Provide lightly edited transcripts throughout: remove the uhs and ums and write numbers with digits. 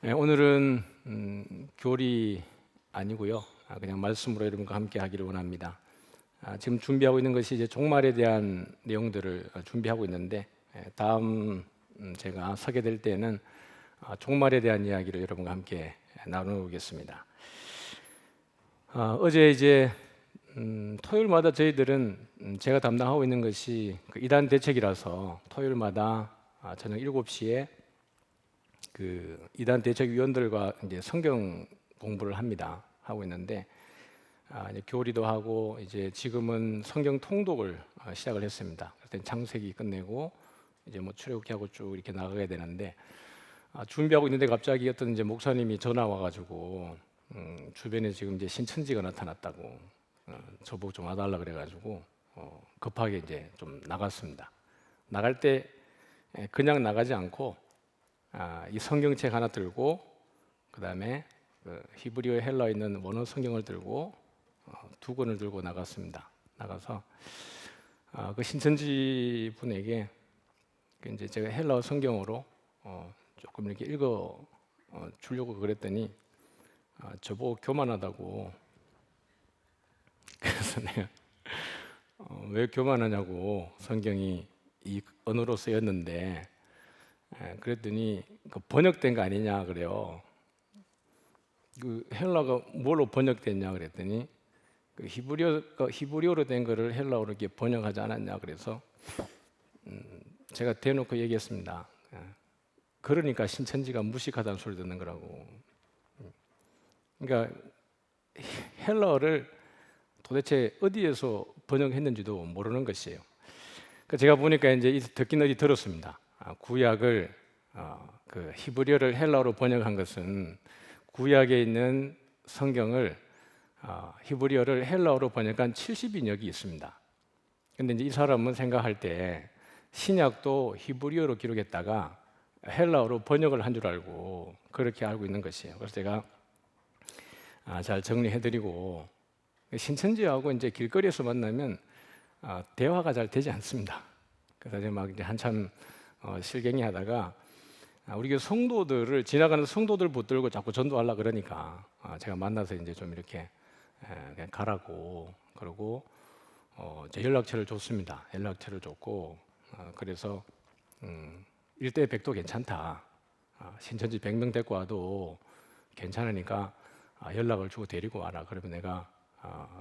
네, 오늘은 교리 아니고요. 그냥 말씀으로 여러분과 함께 하기를 원합니다. 지금 준비하고 있는 것이 이제 종말에 대한 내용들을 준비하고 있는데 다음 제가 서게 될 때는 종말에 대한 이야기를 여러분과 함께 나누겠습니다. 어제 이제 토요일마다 저희들은 제가 담당하고 있는 것이 그 이단 대책이라서 토요일마다 저녁 7시에 그 이단 대책위원들과 이제 성경 공부를 하고 있는데 이제 교리도 하고 이제 지금은 성경 통독을 시작을 했습니다. 그때 창세기 끝내고 이제 뭐 출애굽기하고 쭉 이렇게 나가야 되는데 준비하고 있는데 갑자기 어떤 이제 목사님이 전화 와가지고 주변에 지금 이제 신천지가 나타났다고 저보고 좀 와달라 그래가지고 급하게 이제 좀 나갔습니다. 나갈 때 그냥 나가지 않고 이 성경책 하나 들고 그 다음에 히브리어 헬라어 있는 원어 성경을 들고 두 권을 들고 나갔습니다. 나가서 그 신천지 분에게 이제 제가 헬라어 성경으로 조금 이렇게 읽어 주려고 그랬더니 저보고 교만하다고. 그래서 내가 왜 교만하냐고, 성경이 이 언어로 쓰였는데 그랬더니 그 번역된 거 아니냐 그래요. 그 헬라가 뭘로 번역됐냐 그랬더니 그 히브리어로 된 거를 헬라어로 이렇게 번역하지 않았냐 그래서 제가 대놓고 얘기했습니다. 그러니까 신천지가 무식하다는 소리 듣는 거라고. 그러니까 헬라어를 도대체 어디에서 번역했는지도 모르는 것이에요. 그러니까 제가 보니까 이제 듣긴 어디 들었습니다. 구약을 그 히브리어를 헬라어로 번역한 것은 구약에 있는 성경을 히브리어를 헬라어로 번역한 70인역이 있습니다. 근데 이제 이 사람은 생각할 때 신약도 히브리어로 기록했다가 헬라어로 번역을 한 줄 알고 그렇게 알고 있는 것이에요. 그래서 제가 잘 정리해드리고, 신천지하고 이제 길거리에서 만나면 대화가 잘 되지 않습니다. 그래서 제가 막 이제 한참 실갱이 하다가 우리 교회 성도들을, 지나가는 성도들 붙들고 자꾸 전도하려 그러니까 제가 만나서 이제 좀 이렇게 그냥 가라고 그러고 제 연락처를 줬습니다. 연락처를 줬고 그래서 1대 100도 괜찮다. 신천지 100명 데리고 와도 괜찮으니까 연락을 주고 데리고 와라. 그러면 내가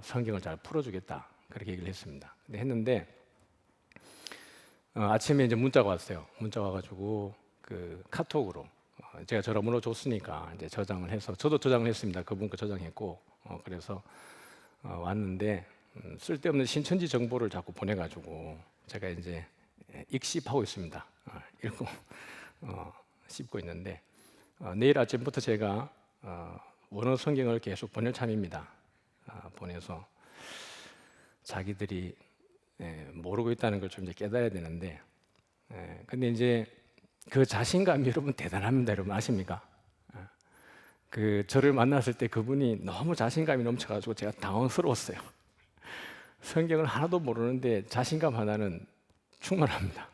성경을 잘 풀어주겠다. 그렇게 얘기를 했습니다. 근데 했는데 아침에 이제 문자가 왔어요. 문자 와가지고 그 카톡으로 제가 전화번호 줬으니까 이제 저장을 해서, 저도 저장을 했습니다. 그분 거 저장했고 그래서 왔는데 쓸데없는 신천지 정보를 자꾸 보내가지고 제가 이제 익십하고 있습니다. 읽고 씹고 있는데 내일 아침부터 제가 원어 성경을 계속 번역 참입니다. 보내서 자기들이 모르고 있다는 걸 좀 이제 깨달아야 되는데, 근데 이제 그 자신감이 여러분 대단합니다. 여러분 아십니까? 그 저를 만났을 때 그분이 너무 자신감이 넘쳐가지고 제가 당황스러웠어요. 성경을 하나도 모르는데 자신감 하나는 충만합니다.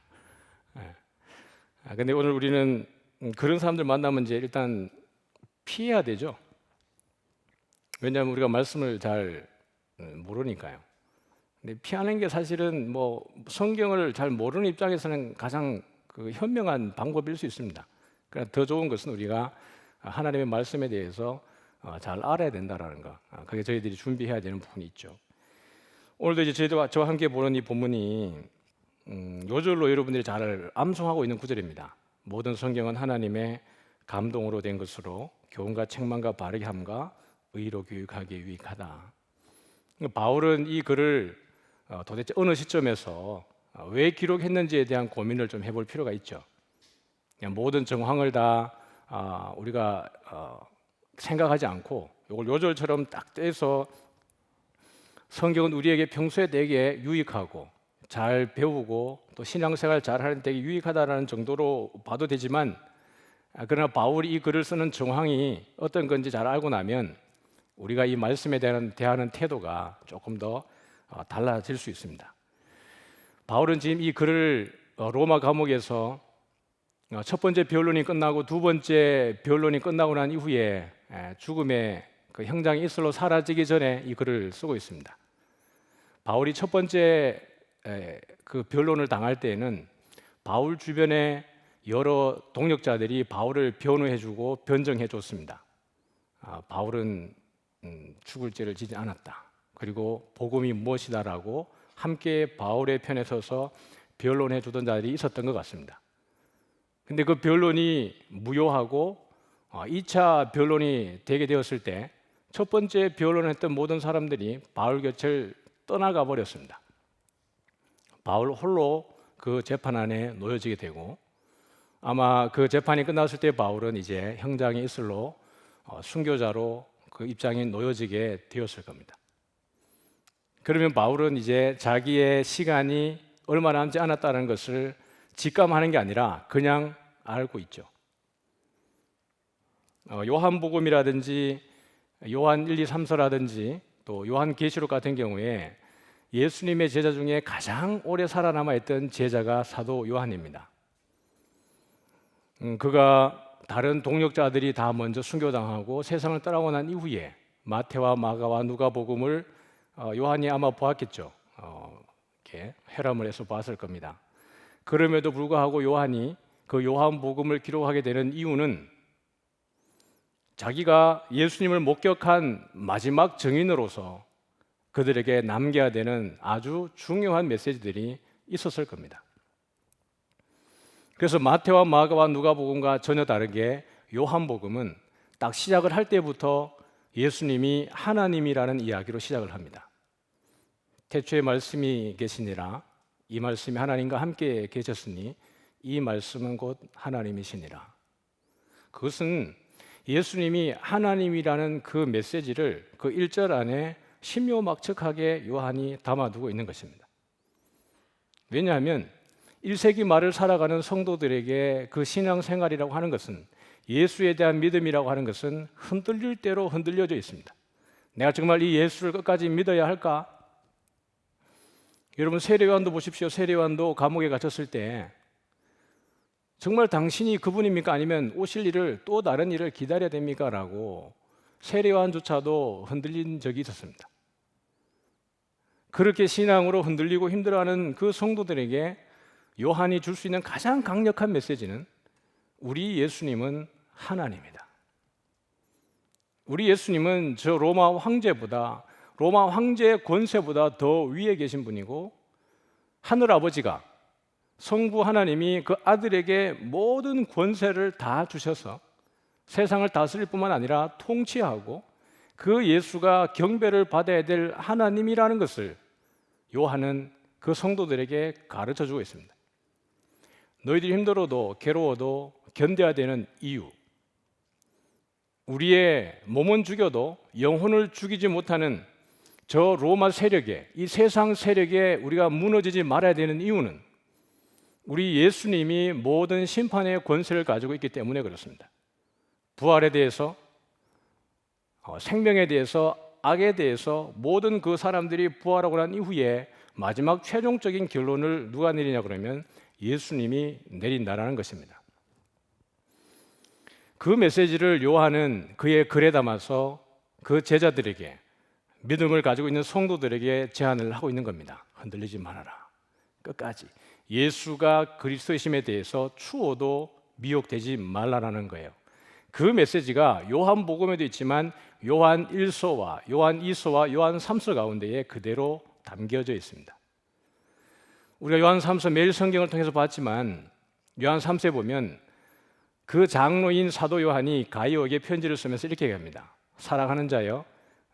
근데 오늘 우리는 그런 사람들 만나면 이제 일단 피해야 되죠. 왜냐하면 우리가 말씀을 잘 모르니까요. 근데 피하는 게 사실은 뭐 성경을 잘 모르는 입장에서는 가장 그 현명한 방법일 수 있습니다. 그러나 더 좋은 것은 우리가 하나님의 말씀에 대해서 잘 알아야 된다라는 거. 그게 저희들이 준비해야 되는 부분이 있죠. 오늘도 이제 저와 함께 보는 이 본문이 요절로 여러분들이 잘 암송하고 있는 구절입니다. 모든 성경은 하나님의 감동으로 된 것으로 교훈과 책망과 바르게 함과 의로 교육하기에 유익하다. 바울은 이 글을 도대체 어느 시점에서 왜 기록했는지에 대한 고민을 좀 해볼 필요가 있죠. 그냥 모든 정황을 다 우리가 생각하지 않고 이걸 요절처럼 딱 떼서 성경은 우리에게 평소에 되게 유익하고 잘 배우고 또 신앙생활 잘하는 되게 유익하다라는 정도로 봐도 되지만, 그러나 바울이 이 글을 쓰는 정황이 어떤 건지 잘 알고 나면 우리가 이 말씀에 대하는 태도가 조금 더 달라질 수 있습니다. 바울은 지금 이 글을 로마 감옥에서 첫 번째 변론이 끝나고 두 번째 변론이 끝나고 난 이후에 죽음의 그 형장이 이슬로 사라지기 전에 이 글을 쓰고 있습니다. 바울이 첫 번째 그 변론을 당할 때에는 바울 주변에 여러 동역자들이 바울을 변호해주고 변정해줬습니다. 바울은 죽을 죄를 지지 않았다. 그리고 복음이 무엇이다라고 함께 바울의 편에 서서 변론해주던 자들이 있었던 것 같습니다. 근데 그 변론이 무효하고 2차 변론이 되게 되었을 때 첫 번째 변론을 했던 모든 사람들이 바울 곁을 떠나가 버렸습니다. 바울 홀로 그 재판 안에 놓여지게 되고, 아마 그 재판이 끝났을 때 바울은 이제 형장의 이슬로 순교자로 그 입장에 놓여지게 되었을 겁니다. 그러면 바울은 이제 자기의 시간이 얼마 남지 않았다는 것을 직감하는 게 아니라 그냥 알고 있죠. 요한복음이라든지 요한 1, 2, 3서라든지 또 요한계시록 같은 경우에 예수님의 제자 중에 가장 오래 살아남아 있던 제자가 사도 요한입니다. 그가 다른 동역자들이 다 먼저 순교당하고 세상을 떠나고 난 이후에 마태와 마가와 누가복음을 요한이 아마 보았겠죠. 이렇게 회람을 해서 봤을 겁니다. 그럼에도 불구하고 요한이 그 요한복음을 기록하게 되는 이유는 자기가 예수님을 목격한 마지막 증인으로서 그들에게 남겨야 되는 아주 중요한 메시지들이 있었을 겁니다. 그래서 마태와 마가와 누가복음과 전혀 다르게 요한복음은 딱 시작을 할 때부터 예수님이 하나님이라는 이야기로 시작을 합니다. 태초에 말씀이 계시니라, 이 말씀이 하나님과 함께 계셨으니 이 말씀은 곧 하나님이시니라. 그것은 예수님이 하나님이라는 그 메시지를 그 1절 안에 신묘막측하게 요한이 담아두고 있는 것입니다. 왜냐하면 1세기 말을 살아가는 성도들에게 그 신앙생활이라고 하는 것은, 예수에 대한 믿음이라고 하는 것은 흔들릴 대로 흔들려져 있습니다. 내가 정말 이 예수를 끝까지 믿어야 할까? 여러분, 세례요한도 보십시오. 세례요한도 감옥에 갇혔을 때 정말 당신이 그분입니까? 아니면 오실 일을, 또 다른 일을 기다려야 됩니까? 라고 세례요한조차도 흔들린 적이 있었습니다. 그렇게 신앙으로 흔들리고 힘들어하는 그 성도들에게 요한이 줄 수 있는 가장 강력한 메시지는 우리 예수님은 하나님이다. 우리 예수님은 저 로마 황제보다, 로마 황제의 권세보다 더 위에 계신 분이고, 하늘 아버지가, 성부 하나님이 그 아들에게 모든 권세를 다 주셔서 세상을 다스릴 뿐만 아니라 통치하고 그 예수가 경배를 받아야 될 하나님이라는 것을 요한은 그 성도들에게 가르쳐주고 있습니다. 너희들이 힘들어도 괴로워도 견뎌야 되는 이유, 우리의 몸은 죽여도 영혼을 죽이지 못하는 저 로마 세력에, 이 세상 세력에 우리가 무너지지 말아야 되는 이유는 우리 예수님이 모든 심판의 권세를 가지고 있기 때문에 그렇습니다. 부활에 대해서, 생명에 대해서, 악에 대해서 모든 그 사람들이 부활하고 난 이후에 마지막 최종적인 결론을 누가 내리냐 그러면 예수님이 내린다라는 것입니다. 그 메시지를 요한은 그의 글에 담아서 그 제자들에게, 믿음을 가지고 있는 성도들에게 제안을 하고 있는 겁니다. 흔들리지 말아라. 끝까지 예수가 그리스도이심에 대해서 추호도 미혹되지 말라라는 거예요. 그 메시지가 요한복음에도 있지만 요한 1서와 요한 2서와 요한 3서 가운데에 그대로 담겨져 있습니다. 우리가 요한 3서 매일 성경을 통해서 봤지만 요한 3서에 보면 그 장로인 사도 요한이 가이오에게 편지를 쓰면서 이렇게 얘기합니다. 사랑하는 자여,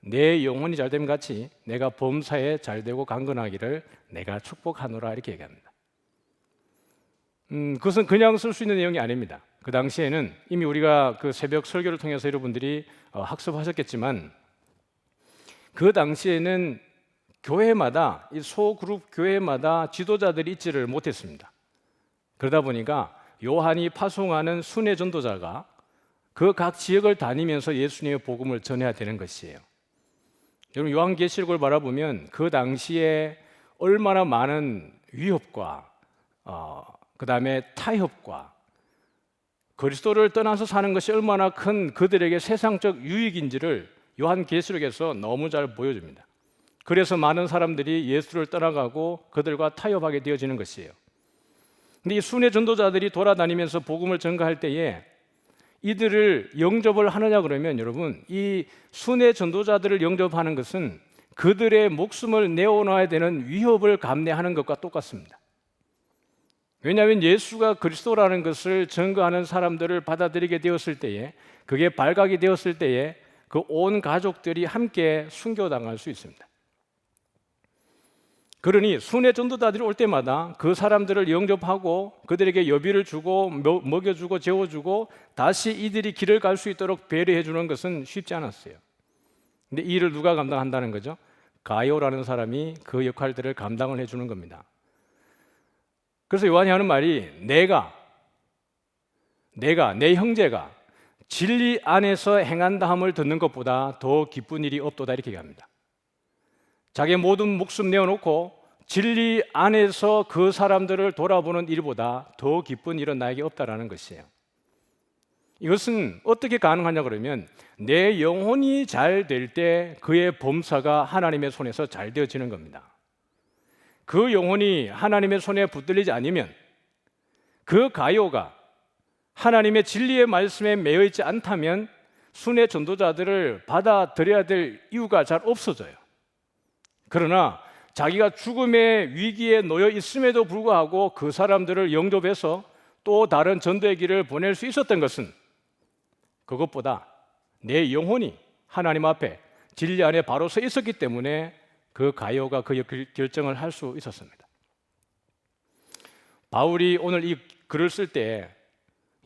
내 영혼이 잘됨 같이 내가 범사에 잘되고 강건하기를 내가 축복하노라, 이렇게 얘기합니다. 그것은 그냥 쓸 수 있는 내용이 아닙니다. 그 당시에는 이미 우리가 그 새벽 설교를 통해서 여러분들이 학습하셨겠지만, 그 당시에는 교회마다, 이 소그룹 교회마다 지도자들이 있지를 못했습니다. 그러다 보니까 요한이 파송하는 순회 전도자가 그 각 지역을 다니면서 예수님의 복음을 전해야 되는 것이에요. 여러분, 요한계시록을 바라보면 그 당시에 얼마나 많은 위협과 그 다음에 타협과 그리스도를 떠나서 사는 것이 얼마나 큰 그들에게 세상적 유익인지를 요한계시록에서 너무 잘 보여줍니다. 그래서 많은 사람들이 예수를 떠나가고 그들과 타협하게 되어지는 것이에요. 근데 이 순회 전도자들이 돌아다니면서 복음을 전가할 때에 이들을 영접을 하느냐 그러면 여러분, 이 순회 전도자들을 영접하는 것은 그들의 목숨을 내어놔야 되는 위협을 감내하는 것과 똑같습니다. 왜냐하면 예수가 그리스도라는 것을 증거하는 사람들을 받아들이게 되었을 때에, 그게 발각이 되었을 때에 그 온 가족들이 함께 순교당할 수 있습니다. 그러니 순회 전도자들이 올 때마다 그 사람들을 영접하고 그들에게 여비를 주고 먹여주고 재워주고 다시 이들이 길을 갈 수 있도록 배려해 주는 것은 쉽지 않았어요. 근데 이 일을 누가 감당한다는 거죠? 가이오라는 사람이 그 역할들을 감당을 해주는 겁니다. 그래서 요한이 하는 말이 내가 내 형제가 진리 안에서 행한다함을 듣는 것보다 더 기쁜 일이 없도다, 이렇게 얘기합니다. 자기의 모든 목숨 내어놓고 진리 안에서 그 사람들을 돌아보는 일보다 더 기쁜 일은 나에게 없다라는 것이에요. 이것은 어떻게 가능하냐 그러면 내 영혼이 잘 될 때 그의 범사가 하나님의 손에서 잘 되어지는 겁니다. 그 영혼이 하나님의 손에 붙들리지 않으면, 그 가요가 하나님의 진리의 말씀에 매여 있지 않다면 순회 전도자들을 받아들여야 될 이유가 잘 없어져요. 그러나 자기가 죽음의 위기에 놓여 있음에도 불구하고 그 사람들을 영접해서 또 다른 전도의 길을 보낼 수 있었던 것은 그것보다 내 영혼이 하나님 앞에 진리 안에 바로 서 있었기 때문에 그 가요가 그 결정을 할 수 있었습니다. 바울이 오늘 이 글을 쓸 때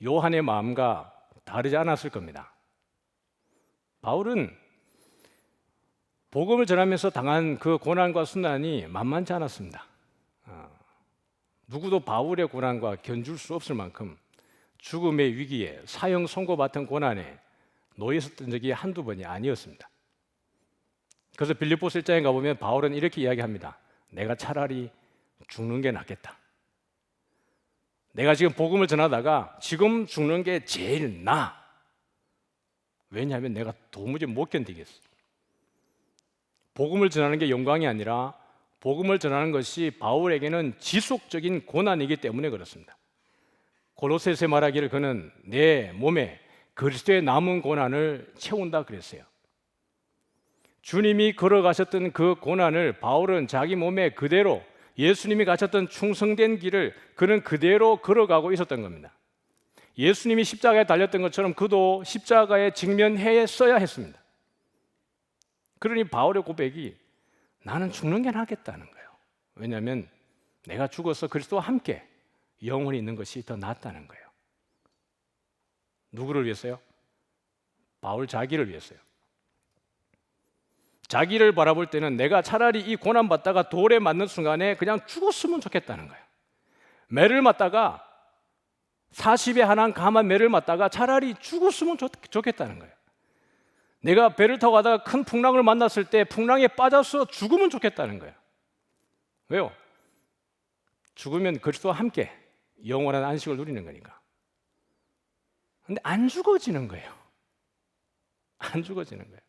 요한의 마음과 다르지 않았을 겁니다. 바울은 복음을 전하면서 당한 그 고난과 순환이 만만치 않았습니다. 누구도 바울의 고난과 견줄 수 없을 만큼 죽음의 위기에, 사형 선고받은 고난에 놓여 있었던 적이 한두 번이 아니었습니다. 그래서 빌립보서 1장에 가보면 바울은 이렇게 이야기합니다. 내가 차라리 죽는 게 낫겠다. 내가 지금 복음을 전하다가 지금 죽는 게 제일 나아. 왜냐하면 내가 도무지 못 견디겠어. 복음을 전하는 게 영광이 아니라 복음을 전하는 것이 바울에게는 지속적인 고난이기 때문에 그렇습니다. 골로새서 말하기를 그는 내 몸에 그리스도의 남은 고난을 채운다 그랬어요. 주님이 걸어가셨던 그 고난을 바울은 자기 몸에 그대로 예수님이 가셨던 충성된 길을 그는 그대로 걸어가고 있었던 겁니다. 예수님이 십자가에 달렸던 것처럼 그도 십자가에 직면했어야 했습니다. 그러니 바울의 고백이 나는 죽는 게 낫겠다는 거예요. 왜냐하면 내가 죽어서 그리스도와 함께 영원히 있는 것이 더 낫다는 거예요. 누구를 위해서요? 바울 자기를 위해서요. 자기를 바라볼 때는 내가 차라리 이 고난받다가 돌에 맞는 순간에 그냥 죽었으면 좋겠다는 거예요. 매를 맞다가 40에 한한 감한 매를 맞다가 차라리 죽었으면 좋겠다는 거예요. 내가 배를 타고 가다가 큰 풍랑을 만났을 때 풍랑에 빠져서 죽으면 좋겠다는 거예요. 왜요? 죽으면 그리스도와 함께 영원한 안식을 누리는 거니까. 근데 안 죽어지는 거예요. 안 죽어지는 거예요.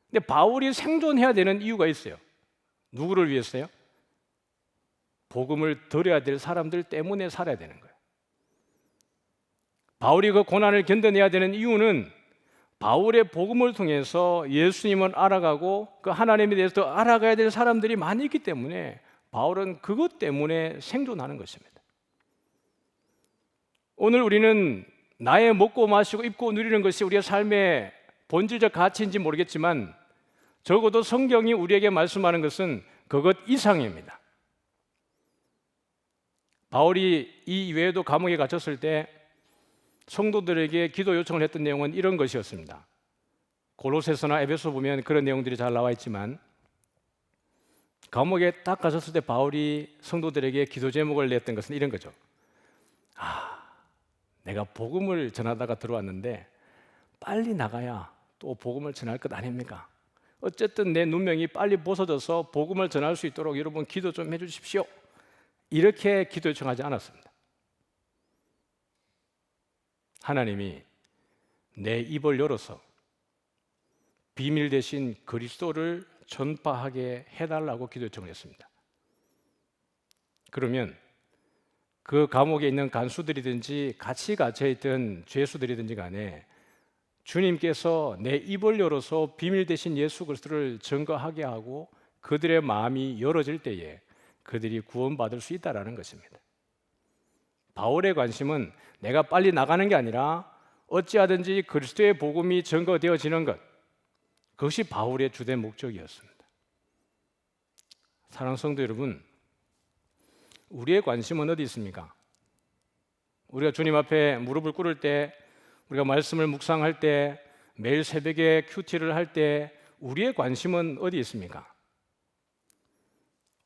근데 바울이 생존해야 되는 이유가 있어요. 누구를 위해서요? 복음을 들어야 될 사람들 때문에 살아야 되는 거예요. 바울이 그 고난을 견뎌내야 되는 이유는 바울의 복음을 통해서 예수님을 알아가고 그 하나님에 대해서 더 알아가야 될 사람들이 많이 있기 때문에 바울은 그것 때문에 생존하는 것입니다. 오늘 우리는 나의 먹고 마시고 입고 누리는 것이 우리의 삶의 본질적 가치인지 모르겠지만 적어도 성경이 우리에게 말씀하는 것은 그것 이상입니다. 바울이 이 이외에도 감옥에 갇혔을 때 성도들에게 기도 요청을 했던 내용은 이런 것이었습니다. 골로새서나 에베소 보면 그런 내용들이 잘 나와 있지만 감옥에 딱 가셨을 때 바울이 성도들에게 기도 제목을 냈던 것은 이런 거죠. 내가 복음을 전하다가 들어왔는데 빨리 나가야 또 복음을 전할 것 아닙니까? 어쨌든 내 눈명이 빨리 벗어져서 복음을 전할 수 있도록 여러분 기도 좀 해주십시오. 이렇게 기도 요청하지 않았습니다. 하나님이 내 입을 열어서 비밀 대신 그리스도를 전파하게 해달라고 기도 요청했습니다. 그러면 그 감옥에 있는 간수들이든지 같이 갇혀있던 죄수들이든지 간에 주님께서 내 입을 열어서 비밀 대신 예수 그리스도를 증거하게 하고 그들의 마음이 열어질 때에 그들이 구원받을 수 있다는 것입니다. 바울의 관심은 내가 빨리 나가는 게 아니라 어찌하든지 그리스도의 복음이 증거되어지는 것, 그것이 바울의 주된 목적이었습니다. 사랑하는 성도 여러분, 우리의 관심은 어디 있습니까? 우리가 주님 앞에 무릎을 꿇을 때, 우리가 말씀을 묵상할 때, 매일 새벽에 큐티를 할 때 우리의 관심은 어디 있습니까?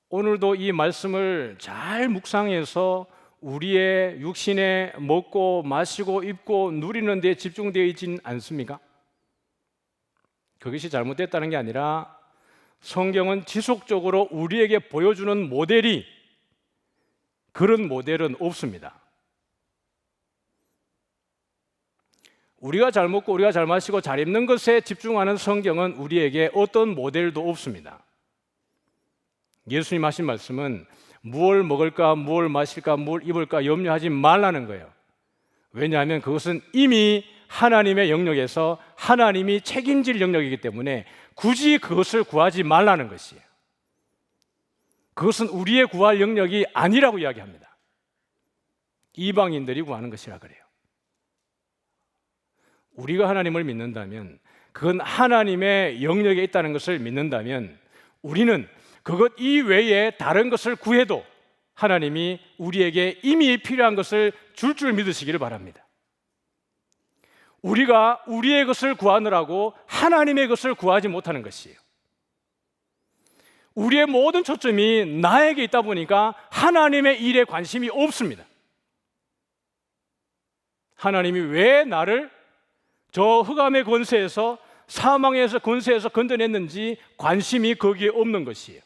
오늘도 이 말씀을 잘 묵상해서 우리의 육신에 먹고 마시고 입고 누리는 데 집중되어 있진 않습니까? 그것이 잘못됐다는 게 아니라 성경은 지속적으로 우리에게 보여주는 모델이 그런 모델은 없습니다. 우리가 잘 먹고 우리가 잘 마시고 잘 입는 것에 집중하는 성경은 우리에게 어떤 모델도 없습니다. 예수님 하신 말씀은 무엇을 먹을까, 무엇을 마실까, 무엇을 입을까 염려하지 말라는 거예요. 왜냐하면 그것은 이미 하나님의 영역에서 하나님이 책임질 영역이기 때문에 굳이 그것을 구하지 말라는 것이에요. 그것은 우리의 구할 영역이 아니라고 이야기합니다. 이방인들이 구하는 것이라 그래요. 우리가 하나님을 믿는다면, 그건 하나님의 영역에 있다는 것을 믿는다면 우리는 그것 이외에 다른 것을 구해도 하나님이 우리에게 이미 필요한 것을 줄 믿으시기를 바랍니다. 우리가 우리의 것을 구하느라고 하나님의 것을 구하지 못하는 것이에요. 우리의 모든 초점이 나에게 있다 보니까 하나님의 일에 관심이 없습니다. 하나님이 왜 나를 저 흑암의 권세에서, 사망에서 권세에서 건져냈는지 관심이 거기에 없는 것이에요.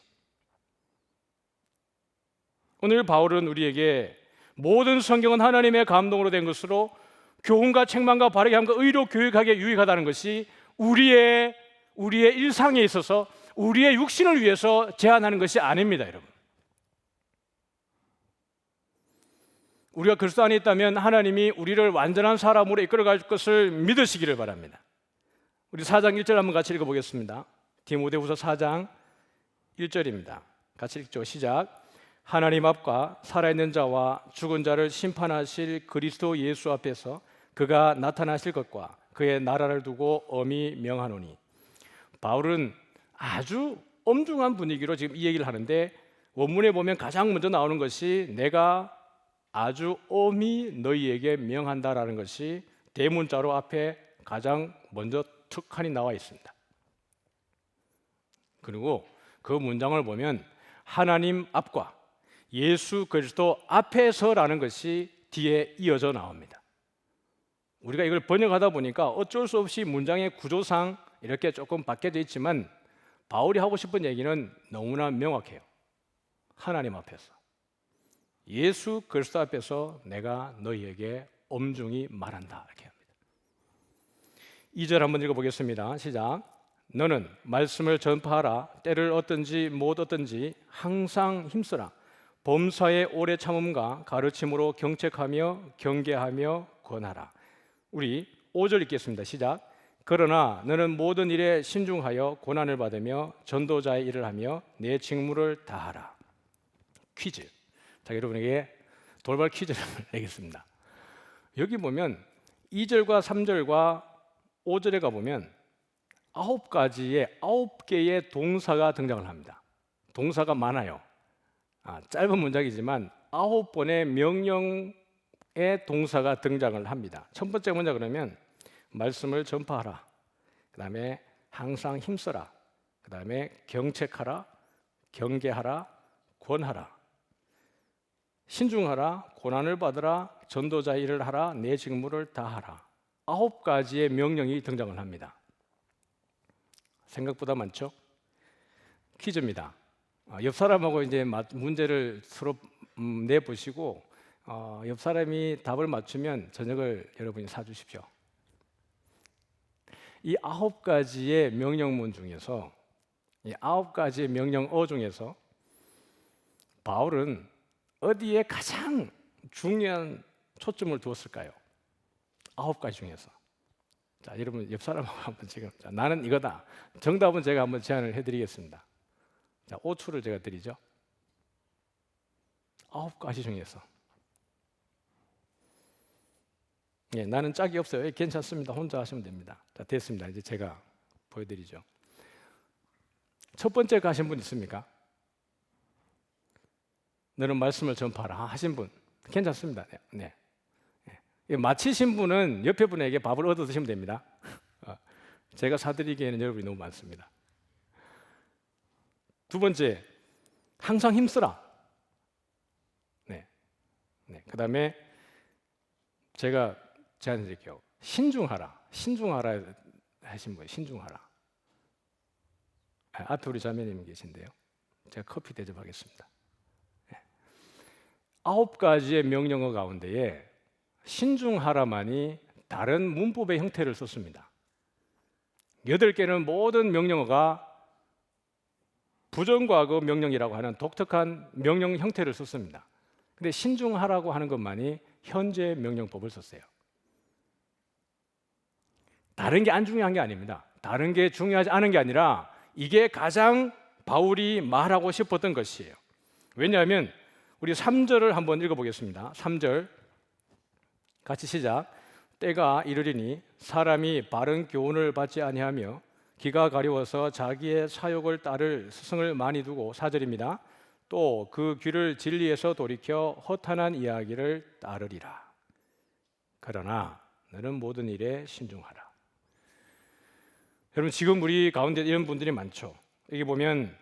오늘 바울은 우리에게 모든 성경은 하나님의 감동으로 된 것으로 교훈과 책망과 바르게 함과 의로 교육하기에 유익하다는 것이 우리의 일상에 있어서 우리의 육신을 위해서 제한하는 것이 아닙니다, 여러분. 우리가 그리스도 안에 있다면 하나님이 우리를 완전한 사람으로 이끌어갈 것을 믿으시기를 바랍니다. 우리 4장 1절 한번 같이 읽어보겠습니다. 디모데후서 4장 1절입니다. 같이 읽죠. 시작. 하나님 앞과 살아있는 자와 죽은 자를 심판하실 그리스도 예수 앞에서 그가 나타나실 것과 그의 나라를 두고 엄히 명하노니. 바울은 아주 엄중한 분위기로 지금 이 얘기를 하는데, 원문에 보면 가장 먼저 나오는 것이 내가 아주 엄히 너희에게 명한다라는 것이 대문자로 앞에 가장 먼저 툭하니 나와 있습니다. 그리고 그 문장을 보면 하나님 앞과 예수 그리스도 앞에서라는 것이 뒤에 이어져 나옵니다. 우리가 이걸 번역하다 보니까 어쩔 수 없이 문장의 구조상 이렇게 조금 바뀌어져 있지만 바울이 하고 싶은 얘기는 너무나 명확해요. 하나님 앞에서, 예수 그리스도 앞에서 내가 너희에게 엄중히 말한다, 이렇게 합니다. 2절 한번 읽어보겠습니다. 시작. 너는 말씀을 전파하라. 때를 얻든지 못 얻든지 항상 힘쓰라. 범사의 오래 참음과 가르침으로 경책하며 경계하며 권하라. 우리 5절 읽겠습니다. 시작. 그러나 너는 모든 일에 신중하여 고난을 받으며 전도자의 일을 하며 내 직무를 다하라. 퀴즈. 자, 여러분에게 돌발 퀴즈를 내겠습니다. 여기 보면 2절과 3절과 5절에 가보면 9개의 동사가 등장을 합니다. 동사가 많아요. 짧은 문장이지만 9번의 명령의 동사가 등장을 합니다. 첫 번째 문장 그러면 말씀을 전파하라. 그 다음에 항상 힘써라. 그 다음에 경책하라, 경계하라, 권하라, 신중하라, 고난을 받으라, 전도자 일을 하라, 내 직무를 다하라. 9가지의 명령이 등장을 합니다. 생각보다 많죠? 퀴즈입니다. 옆 사람하고 이제 문제를 서로 내보시고 옆 사람이 답을 맞추면 저녁을 여러분이 사주십시오. 이 9가지의 명령문 중에서, 이 9가지의 명령어 중에서 바울은 어디에 가장 중요한 초점을 두었을까요? 9가지 중에서. 자, 여러분 옆 사람하고 한번 지금, 자, 나는 이거다. 정답은 제가 한번 제안을 해드리겠습니다. 자, 5초를 제가 드리죠. 9가지 중에서. 예, 나는 짝이 없어요. 예, 괜찮습니다. 혼자 하시면 됩니다. 자, 됐습니다. 이제 제가 보여드리죠. 첫 번째 가신 분 있습니까? 너는 말씀을 전파하라 하신 분 괜찮습니다. 네. 네. 마치신 분은 옆에 분에게 밥을 얻어 드시면 됩니다. 제가 사드리기에는 여러분이 너무 많습니다. 두 번째, 항상 힘쓰라. 네. 그 다음에 제가 제안드릴게요. 신중하라. 신중하라 하신 분, 신중하라. 앞에 우리 자매님이 계신데요. 제가 커피 대접하겠습니다. 9가지의 명령어 가운데에 신중하라만이 다른 문법의 형태를 썼습니다. 8개는 모든 명령어가 부정과거 명령이라고 하는 독특한 명령 형태를 썼습니다. 근데 신중하라고 하는 것만이 현재 명령법을 썼어요. 다른 게 안 중요한 게 아닙니다. 다른 게 중요하지 않은 게 아니라 이게 가장 바울이 말하고 싶었던 것이에요. 왜냐하면 우리 3절을 한번 읽어보겠습니다. 3절 같이 시작. 때가 이르리니 사람이 바른 교훈을 받지 아니하며 기가 가려워서 자기의 사욕을 따를 스승을 많이 두고 4절입니다. 또 그 귀를 진리에서 돌이켜 허탄한 이야기를 따르리라. 그러나 너는 모든 일에 신중하라. 여러분 지금 우리 가운데 이런 분들이 많죠. 여기 보면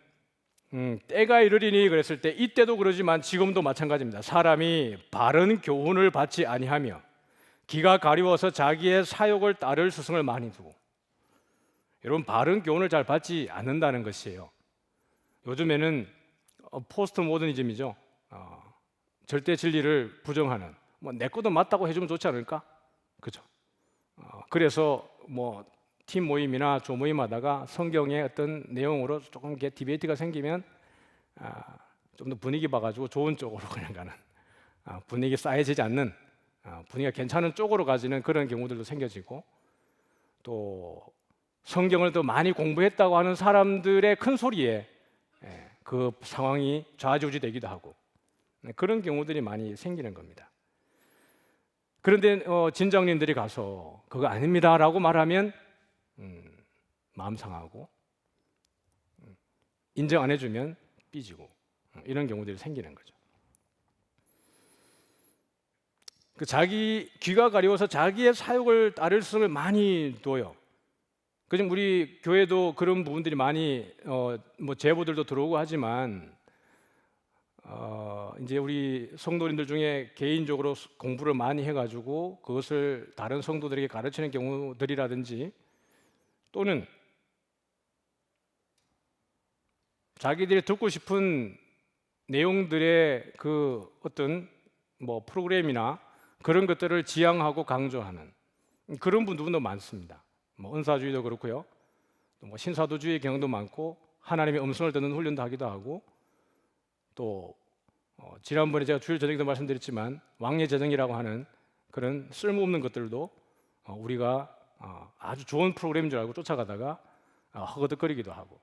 때가 이르리니 그랬을 때 이때도 그러지만 지금도 마찬가지입니다. 사람이 바른 교훈을 받지 아니하며 기가 가려워서 자기의 사욕을 따를 스승을 많이 두고. 여러분 바른 교훈을 잘 받지 않는다는 것이에요. 요즘에는 포스트 모더니즘이죠. 절대 진리를 부정하는, 내 것도 맞다고 해주면 좋지 않을까? 그죠? 그래서 팀 모임이나 조 모임 하다가 성경의 어떤 내용으로 조금 디베이트가 생기면 좀 더 분위기 봐가지고 좋은 쪽으로 그냥 가는, 분위기 쌓여지지 않는, 분위기가 괜찮은 쪽으로 가지는 그런 경우들도 생겨지고, 또 성경을 더 많이 공부했다고 하는 사람들의 큰 소리에 그 상황이 좌지우지 되기도 하고, 그런 경우들이 많이 생기는 겁니다. 그런데 진장님들이 가서 그거 아닙니다라고 말하면 마음 상하고, 인정 안 해주면 삐지고, 이런 경우들이 생기는 거죠. 자기 귀가 가려워서 자기의 사욕을 따를 스승을 많이 둬요. 그럼 우리 교회도 그런 부분들이 많이 제보들도 들어오고 하지만 이제 우리 성도님들 중에 개인적으로 공부를 많이 해가지고 그것을 다른 성도들에게 가르치는 경우들이라든지, 또는 자기들이 듣고 싶은 내용들의 그 어떤 프로그램이나 그런 것들을 지향하고 강조하는 그런 분들도 많습니다. 은사주의도 그렇고요. 또 신사도주의 경우도 많고, 하나님의 음성을 듣는 훈련도 하기도 하고, 또 지난번에 제가 주일 저녁에도 말씀드렸지만 왕예제정이라고 하는 그런 쓸모없는 것들도 우리가 아주 좋은 프로그램인 줄 알고 쫓아가다가 허거덕거리기도 하고,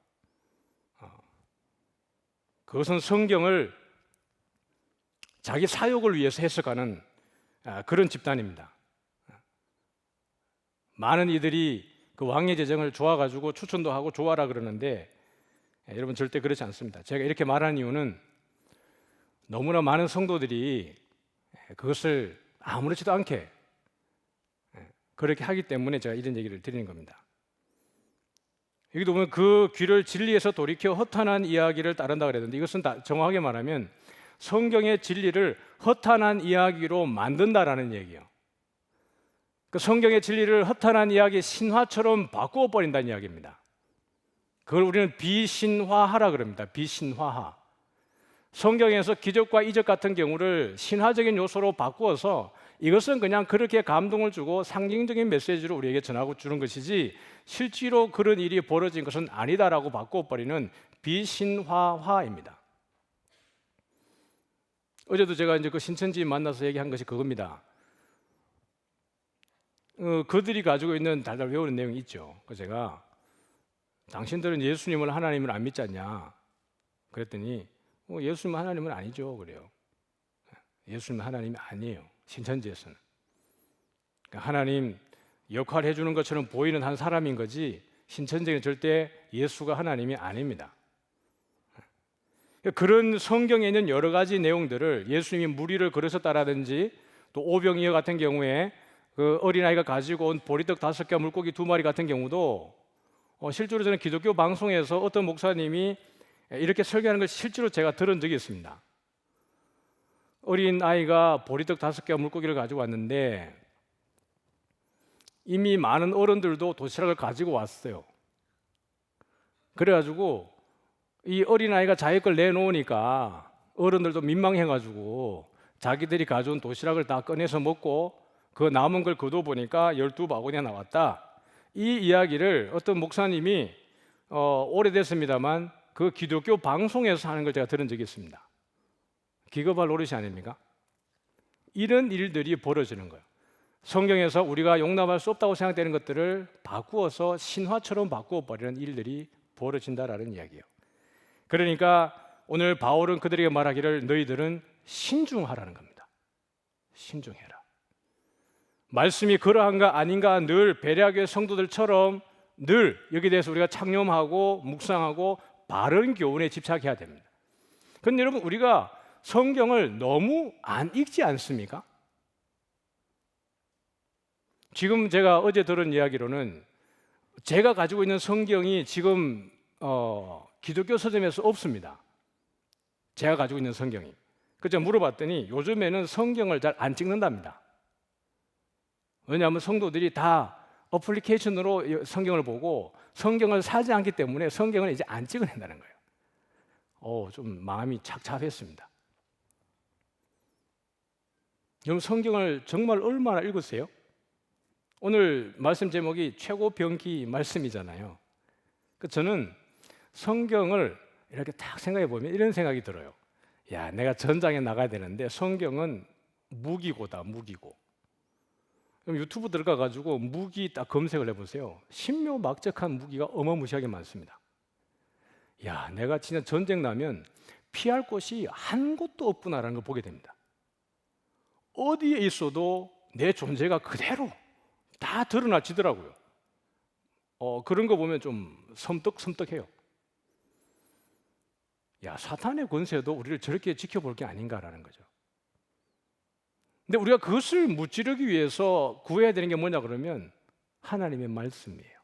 그것은 성경을 자기 사욕을 위해서 해석하는 그런 집단입니다. 많은 이들이 그 왕예제정을 좋아가지고 추천도 하고 좋아라 그러는데, 여러분 절대 그렇지 않습니다. 제가 이렇게 말하는 이유는 너무나 많은 성도들이 그것을 아무렇지도 않게 그렇게 하기 때문에 제가 이런 얘기를 드리는 겁니다. 여기도 보면 그 귀를 진리에서 돌이켜 허탄한 이야기를 따른다 그랬는데, 이것은 정확하게 말하면 성경의 진리를 허탄한 이야기로 만든다라는 얘기예요. 그 성경의 진리를 허탄한 이야기, 신화처럼 바꾸어 버린다는 이야기입니다. 그걸 우리는 비신화하라 그럽니다. 비신화하. 성경에서 기적과 이적 같은 경우를 신화적인 요소로 바꾸어서 이것은 그냥 그렇게 감동을 주고 상징적인 메시지로 우리에게 전하고 주는 것이지 실제로 그런 일이 벌어진 것은 아니다라고 바꿔버리는 비신화화입니다. 어제도 제가 이제 그 신천지 만나서 얘기한 것이 그겁니다. 그들이 가지고 있는 달달 외우는 내용이 있죠. 그 제가 당신들은 예수님을 하나님을 안 믿지 않냐? 그랬더니 예수님은 하나님은 아니죠. 그래요. 예수님은 하나님이 아니에요. 신천지에서는. 그러니까 하나님 역할을 해주는 것처럼 보이는 한 사람인 거지 신천지는 절대 예수가 하나님이 아닙니다. 그런 성경에 있는 여러 가지 내용들을 예수님이 무리를 걸으셨다라든지 또 오병이어 같은 경우에 그 어린아이가 가지고 온 보리떡 5개 물고기 2마리 같은 경우도 실제로 저는 기독교 방송에서 어떤 목사님이 이렇게 설교하는 걸 실제로 제가 들은 적이 있습니다. 어린아이가 보리떡 5개와 물고기를 가지고 왔는데 이미 많은 어른들도 도시락을 가지고 왔어요. 그래가지고 이 어린아이가 자기 걸 내놓으니까 어른들도 민망해가지고 자기들이 가져온 도시락을 다 꺼내서 먹고 그 남은 걸 거둬보니까 12바구니가 나왔다. 이 이야기를 어떤 목사님이 오래됐습니다만 그 기독교 방송에서 하는 걸 제가 들은 적이 있습니다. 기겁할 노릇이 아닙니까? 이런 일들이 벌어지는 거예요. 성경에서 우리가 용납할 수 없다고 생각되는 것들을 바꾸어서 신화처럼 바꾸어버리는 일들이 벌어진다라는 이야기예요. 그러니까 오늘 바울은 그들에게 말하기를 너희들은 신중하라는 겁니다. 신중해라. 말씀이 그러한가 아닌가 늘 베레아교회 성도들처럼 늘 여기에 대해서 우리가 창념하고 묵상하고 바른 교훈에 집착해야 됩니다. 그런데 여러분 우리가 성경을 너무 안 읽지 않습니까? 지금 제가 어제 들은 이야기로는 제가 가지고 있는 성경이 지금 기독교 서점에서 없습니다. 제가 가지고 있는 성경이. 그래서 물어봤더니 요즘에는 성경을 잘 안 찍는답니다. 왜냐하면 성도들이 다 어플리케이션으로 성경을 보고 성경을 사지 않기 때문에 성경을 이제 안 찍어낸다는 거예요. 좀 마음이 착잡했습니다. 여러분 성경을 정말 얼마나 읽으세요? 오늘 말씀 제목이 최고 병기 말씀이잖아요. 저는 성경을 이렇게 딱 생각해 보면 이런 생각이 들어요. 야, 내가 전장에 나가야 되는데 성경은 무기고다, 무기고. 그럼 유튜브 들어가 가지고 무기 딱 검색을 해보세요. 신묘막적한 무기가 어마무시하게 많습니다. 야, 내가 진짜 전쟁 나면 피할 곳이 한 곳도 없구나라는 걸 보게 됩니다. 어디에 있어도 내 존재가 그대로 다 드러나지더라고요. 그런 거 보면 좀 섬뜩섬뜩해요. 야, 사탄의 권세도 우리를 저렇게 지켜볼 게 아닌가라는 거죠. 근데 우리가 그것을 무찌르기 위해서 구해야 되는 게 뭐냐 그러면 하나님의 말씀이에요.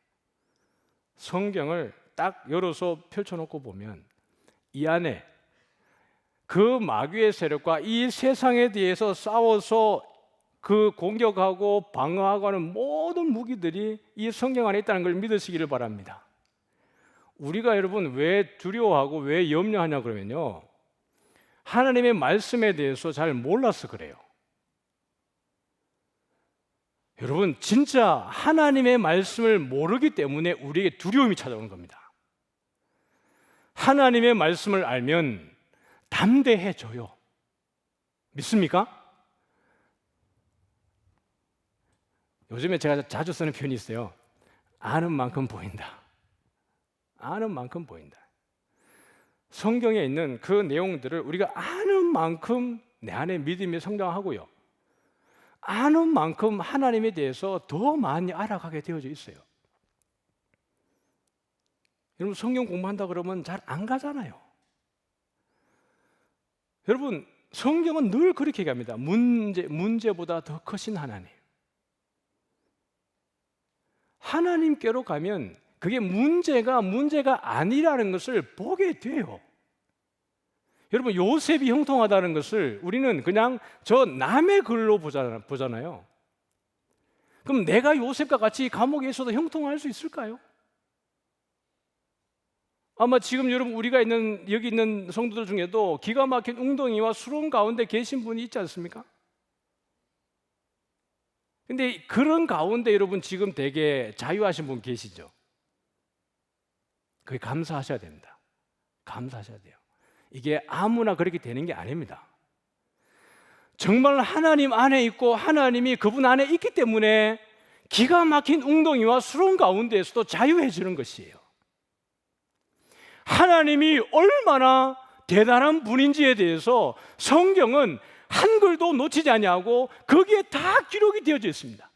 성경을 딱 열어서 펼쳐놓고 보면 이 안에 그 마귀의 세력과 이 세상에 대해서 싸워서 그 공격하고 방어하고 하는 모든 무기들이 이 성경 안에 있다는 걸 믿으시기를 바랍니다. 우리가 여러분 왜 두려워하고 왜 염려하냐 그러면요, 하나님의 말씀에 대해서 잘 몰라서 그래요. 여러분 진짜 하나님의 말씀을 모르기 때문에 우리에게 두려움이 찾아오는 겁니다. 하나님의 말씀을 알면 담대해져요. 믿습니까? 요즘에 제가 자주 쓰는 표현이 있어요. 아는 만큼 보인다. 아는 만큼 보인다. 성경에 있는 그 내용들을 우리가 아는 만큼 내 안에 믿음이 성장하고요, 아는 만큼 하나님에 대해서 더 많이 알아가게 되어져 있어요. 여러분 성경 공부한다 그러면 잘 안 가잖아요. 여러분 성경은 늘 그렇게 얘기합니다. 문제보다 더 크신 하나님. 하나님께로 가면 그게 문제가 아니라는 것을 보게 돼요. 여러분 요셉이 형통하다는 것을 우리는 그냥 저 남의 글로 보잖아요. 그럼 내가 요셉과 같이 감옥에 있어도 형통할 수 있을까요? 아마 지금 여러분 우리가 있는 여기 있는 성도들 중에도 기가 막힌 웅덩이와 수렁 가운데 계신 분이 있지 않습니까? 근데 그런 가운데 여러분 지금 되게 자유하신 분 계시죠? 그게 감사하셔야 됩니다. 감사하셔야 돼요. 이게 아무나 그렇게 되는 게 아닙니다. 정말 하나님 안에 있고 하나님이 그분 안에 있기 때문에 기가 막힌 웅덩이와 수렁 가운데에서도 자유해지는 것이에요. 하나님이 얼마나 대단한 분인지에 대해서 성경은 한글도 놓치지 아니하고 거기에 다 기록이 되어져 있습니다.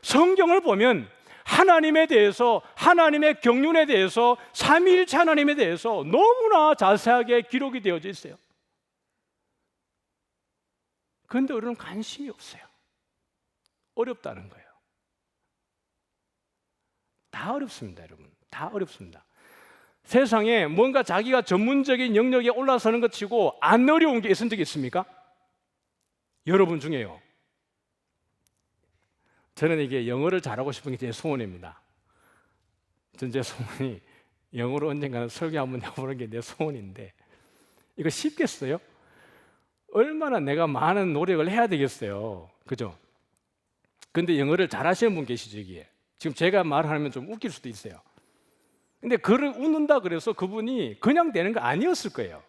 성경을 보면 하나님에 대해서, 하나님의 경륜에 대해서, 삼위일체 하나님에 대해서 너무나 자세하게 기록이 되어져 있어요. 그런데 우리는 관심이 없어요. 어렵다는 거예요. 다 어렵습니다, 여러분. 다 어렵습니다. 세상에 뭔가 자기가 전문적인 영역에 올라서는 것 치고 안 어려운 게 있은 적이 있습니까? 여러분 중에요. 저는 이게 영어를 잘하고 싶은 게 제 소원입니다. 전 제 소원이 영어로 언젠가는 설교 한번 해보는 게 내 소원인데 이거 쉽겠어요? 얼마나 내가 많은 노력을 해야 되겠어요. 그죠? 근데 영어를 잘하시는 분 계시죠, 여기에. 지금 제가 말하면 좀 웃길 수도 있어요. 근데 그를 웃는다 그래서 그분이 그냥 되는 거 아니었을 거예요.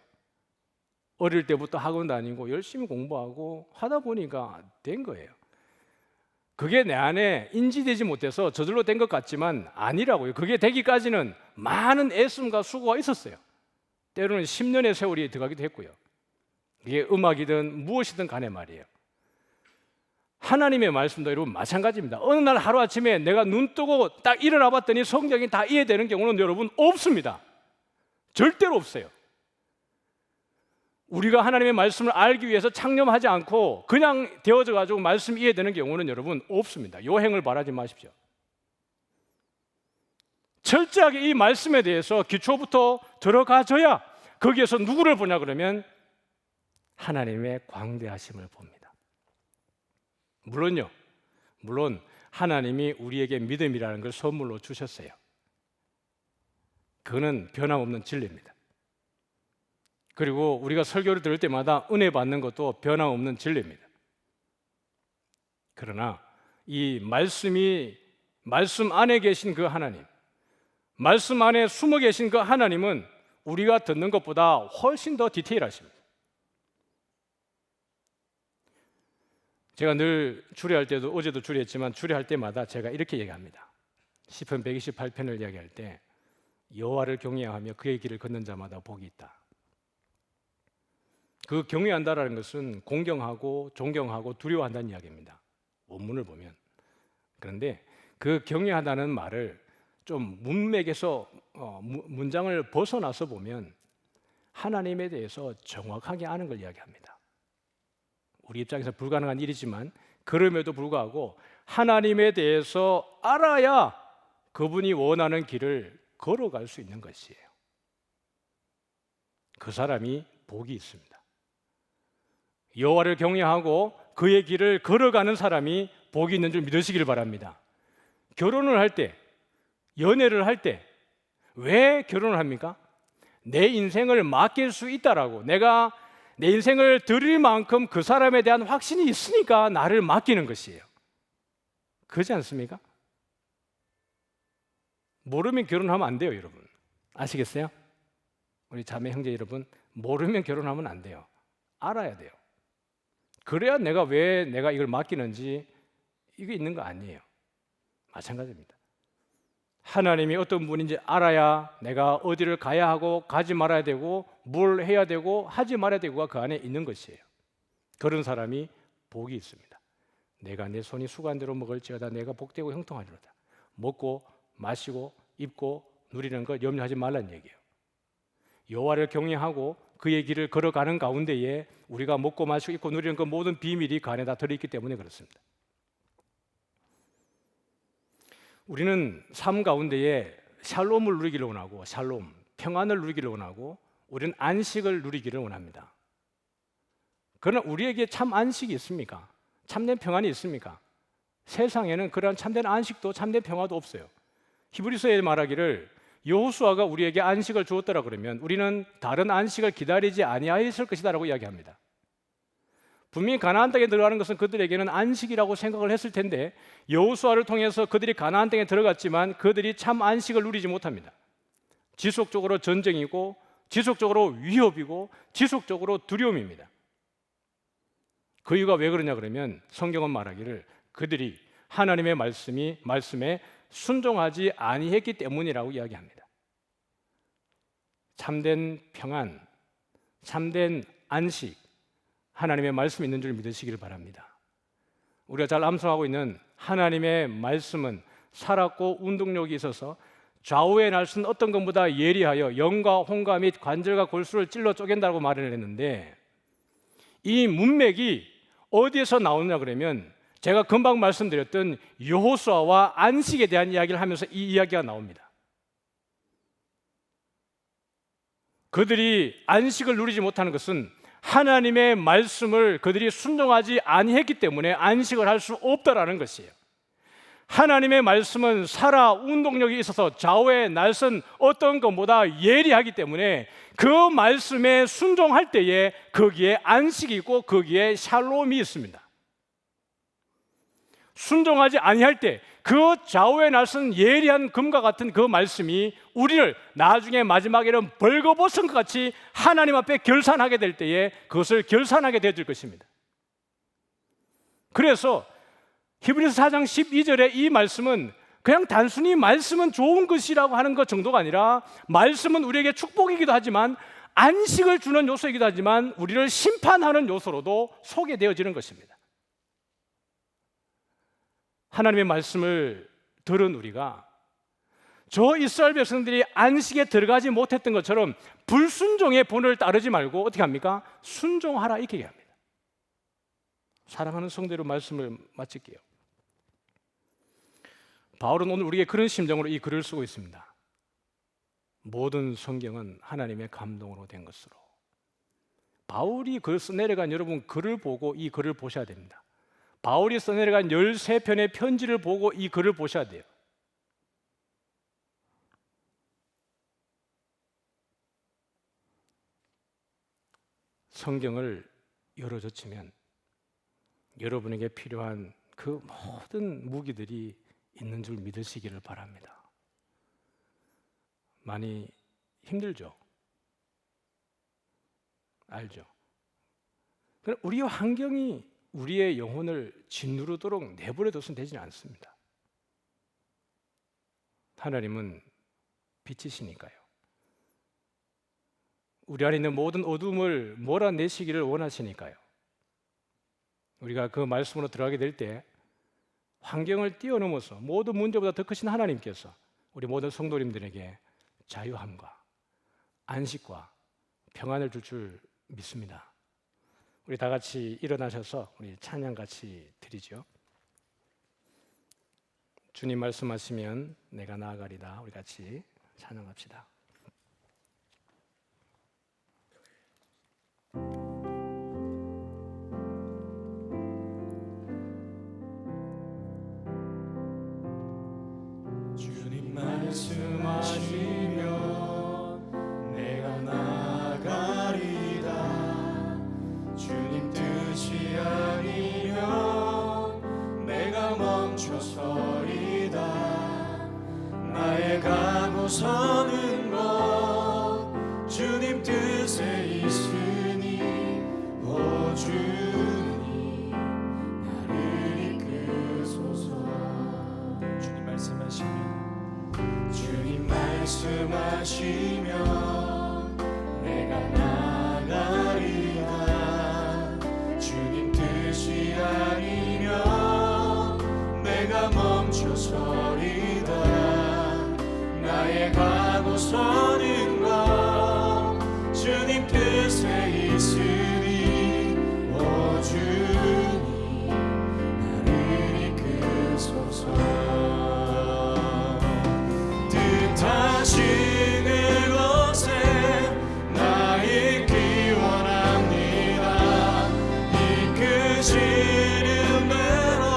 어릴 때부터 학원 다니고 열심히 공부하고 하다 보니까 된 거예요. 그게 내 안에 인지되지 못해서 저절로 된 것 같지만 아니라고요. 그게 되기까지는 많은 애씀과 수고가 있었어요. 때로는 10년의 세월이 들어가기도 했고요. 이게 음악이든 무엇이든 간에 말이에요. 하나님의 말씀도 여러분 마찬가지입니다. 어느 날 하루아침에 내가 눈 뜨고 딱 일어나 봤더니 성경이 다 이해되는 경우는 여러분 없습니다. 절대로 없어요. 우리가 하나님의 말씀을 알기 위해서 창념하지 않고 그냥 되어져 가지고 말씀이 이해되는 경우는 여러분 없습니다. 요행을 바라지 마십시오. 철저하게 이 말씀에 대해서 기초부터 들어가줘야 거기에서 누구를 보냐 그러면 하나님의 광대하심을 봅니다. 물론요. 물론 하나님이 우리에게 믿음이라는 걸 선물로 주셨어요. 그거는 변함없는 진리입니다. 그리고 우리가 설교를 들을 때마다 은혜 받는 것도 변함없는 진리입니다. 그러나 이 말씀 안에 계신 그 하나님, 말씀 안에 숨어 계신 그 하나님은 우리가 듣는 것보다 훨씬 더 디테일하십니다. 제가 늘 주례할 때도, 어제도 주례했지만 주례할 때마다 제가 이렇게 얘기합니다. 시편 128편을 이야기할 때 여호와를 경외하며 그의 길을 걷는 자마다 복이 있다. 그 경외한다라는 것은 공경하고 존경하고 두려워한다는 이야기입니다. 원문을 보면. 그런데 그 경외하다는 말을 좀 문맥에서 문장을 벗어나서 보면 하나님에 대해서 정확하게 아는 걸 이야기합니다. 우리 입장에서 불가능한 일이지만 그럼에도 불구하고 하나님에 대해서 알아야 그분이 원하는 길을 걸어갈 수 있는 것이에요. 그 사람이 복이 있습니다. 여호와를 경외하고 그의 길을 걸어가는 사람이 복이 있는 줄 믿으시길 바랍니다. 결혼을 할 때, 연애를 할 때 왜 결혼을 합니까? 내 인생을 맡길 수 있다라고, 내가 내 인생을 드릴 만큼 그 사람에 대한 확신이 있으니까 나를 맡기는 것이에요. 그렇지 않습니까? 모르면 결혼하면 안 돼요, 여러분. 아시겠어요? 우리 자매 형제 여러분, 모르면 결혼하면 안 돼요. 알아야 돼요. 그래야 왜 내가 이걸 맡기는지 이게 있는 거 아니에요. 마찬가지입니다. 하나님이 어떤 분인지 알아야 내가 어디를 가야 하고 가지 말아야 되고 뭘 해야 되고 하지 말아야 되고가 그 안에 있는 것이에요. 그런 사람이 복이 있습니다. 내가 내 손이 수고한 대로 먹을지어다 내가 복되고 형통하리로다. 먹고 마시고 입고 누리는 것 염려하지 말라는 얘기예요. 여호와를 경외하고 그의 길을 걸어가는 가운데에 우리가 먹고 마시고 입고 누리는 그 모든 비밀이 그 안에 다 들어있기 때문에 그렇습니다. 우리는 삶 가운데에 샬롬을 누리기를 원하고, 샬롬, 평안을 누리기를 원하고, 우리는 안식을 누리기를 원합니다. 그러나 우리에게 참 안식이 있습니까? 참된 평안이 있습니까? 세상에는 그러한 참된 안식도 참된 평화도 없어요. 히브리서에 말하기를 여호수아가 우리에게 안식을 주었더라 그러면 우리는 다른 안식을 기다리지 아니하였을 것이다라고 이야기합니다. 분명히 가나안 땅에 들어가는 것은 그들에게는 안식이라고 생각을 했을 텐데 여호수아를 통해서 그들이 가나안 땅에 들어갔지만 그들이 참 안식을 누리지 못합니다. 지속적으로 전쟁이고 지속적으로 위협이고 지속적으로 두려움입니다. 그 이유가 왜 그러냐 그러면 성경은 말하기를 그들이 하나님의 말씀에 순종하지 아니했기 때문이라고 이야기합니다. 참된 평안, 참된 안식, 하나님의 말씀이 있는 줄 믿으시기를 바랍니다. 우리가 잘 암송하고 있는 하나님의 말씀은 살았고 운동력이 있어서 좌우의 날선 어떤 것보다 예리하여 영과 홍과 및 관절과 골수를 찔러 쪼갠다고 말을 했는데 이 문맥이 어디에서 나오느냐 그러면 제가 금방 말씀드렸던 여호수아와 안식에 대한 이야기를 하면서 이 이야기가 나옵니다. 그들이 안식을 누리지 못하는 것은 하나님의 말씀을 그들이 순종하지 아니했기 때문에 안식을 할 수 없다라는 것이에요. 하나님의 말씀은 살아 운동력이 있어서 좌우의 날선 어떤 것보다 예리하기 때문에 그 말씀에 순종할 때에 거기에 안식이 있고 거기에 샬롬이 있습니다. 순종하지 아니할 때 그 좌우의 날선 예리한 금과 같은 그 말씀이 우리를 나중에 마지막에는 벌거벗은 것 같이 하나님 앞에 결산하게 될 때에 그것을 결산하게 되어질 것입니다. 그래서 히브리서 4장 12절에 이 말씀은 그냥 단순히 말씀은 좋은 것이라고 하는 것 정도가 아니라 말씀은 우리에게 축복이기도 하지만 안식을 주는 요소이기도 하지만 우리를 심판하는 요소로도 소개되어지는 것입니다. 하나님의 말씀을 들은 우리가 저 이스라엘 백성들이 안식에 들어가지 못했던 것처럼 불순종의 본을 따르지 말고 어떻게 합니까? 순종하라 이렇게 얘기합니다. 사랑하는 성도로 말씀을 마칠게요. 바울은 오늘 우리에게 그런 심정으로 이 글을 쓰고 있습니다. 모든 성경은 하나님의 감동으로 된 것으로. 바울이 글 써내려간 여러분 글을 보고 이 글을 보셔야 됩니다. 바울이 써내려간 13편의 편지를 보고 이 글을 보셔야 돼요. 성경을 열어젖히면 여러분에게 필요한 그 모든 무기들이 있는 줄 믿으시기를 바랍니다. 많이 힘들죠? 알죠? 그럼 우리의 환경이 우리의 영혼을 짓누르도록 내버려둬서는 되지 않습니다. 하나님은 빛이시니까요. 우리 안에 있는 모든 어둠을 몰아내시기를 원하시니까요. 우리가 그 말씀으로 들어가게 될 때 환경을 뛰어넘어서 모든 문제보다 더 크신 하나님께서 우리 모든 성도님들에게 자유함과 안식과 평안을 줄 믿습니다. 우리 다 같이 일어나셔서 우리 찬양 같이 드리죠. 주님 말씀하시면 내가 나아가리다. 우리 같이 찬양합시다. 주님 말씀하시면 내가 나아가리다. 주님 뜻이 아니면 내가 멈춰서리다. 나의 가고 서는 것 주님 뜻에 있으니 오 주님 나를 이끄소서. 주님 말씀하시면 내가 나아가리다. 주님 뜻이 아니면 내가 멈춰서리다. 나의 가고 서는 것 주님 뜻에 있으니 오 주님 나를 이끄소서. 뜻하시는 곳에 나 있기 원합니다. 이끄시는 대로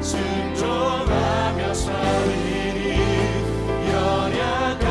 순종하며 살리니 연약한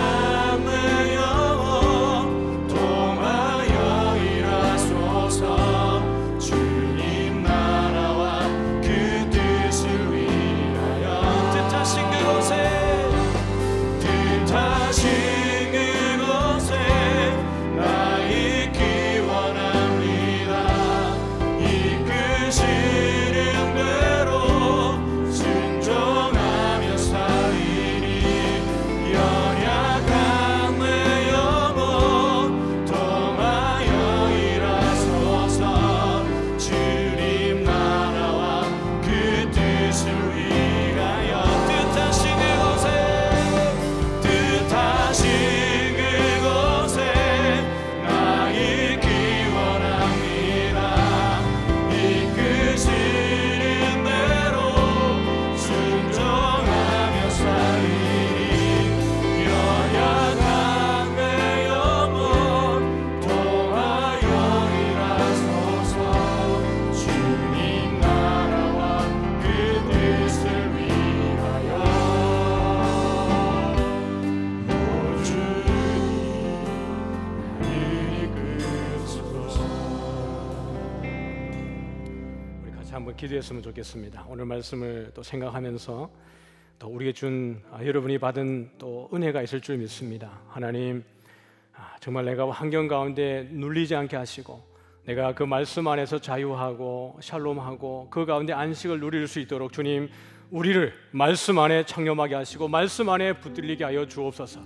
한번 기도했으면 좋겠습니다. 오늘 말씀을 또 생각하면서 또 우리에게 준 여러분이 받은 또 은혜가 있을 줄 믿습니다. 하나님, 정말 내가 환경 가운데 눌리지 않게 하시고 내가 그 말씀 안에서 자유하고 샬롬하고 그 가운데 안식을 누릴 수 있도록 주님, 우리를 말씀 안에 창념하게 하시고 말씀 안에 붙들리게 하여 주옵소서.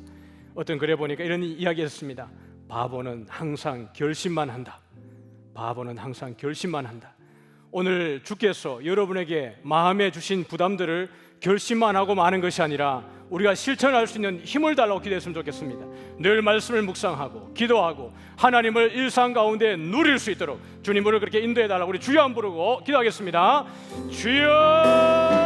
어떤 글에 보니까 이런 이야기했습니다. 바보는 항상 결심만 한다. 바보는 항상 결심만 한다. 오늘 주께서 여러분에게 마음에 주신 부담들을 결심만 하고 마는 것이 아니라 우리가 실천할 수 있는 힘을 달라고 기도했으면 좋겠습니다. 늘 말씀을 묵상하고 기도하고 하나님을 일상 가운데 누릴 수 있도록 주님, 우리를 그렇게 인도해 달라고 우리 주여 한번 부르고 기도하겠습니다. 주여!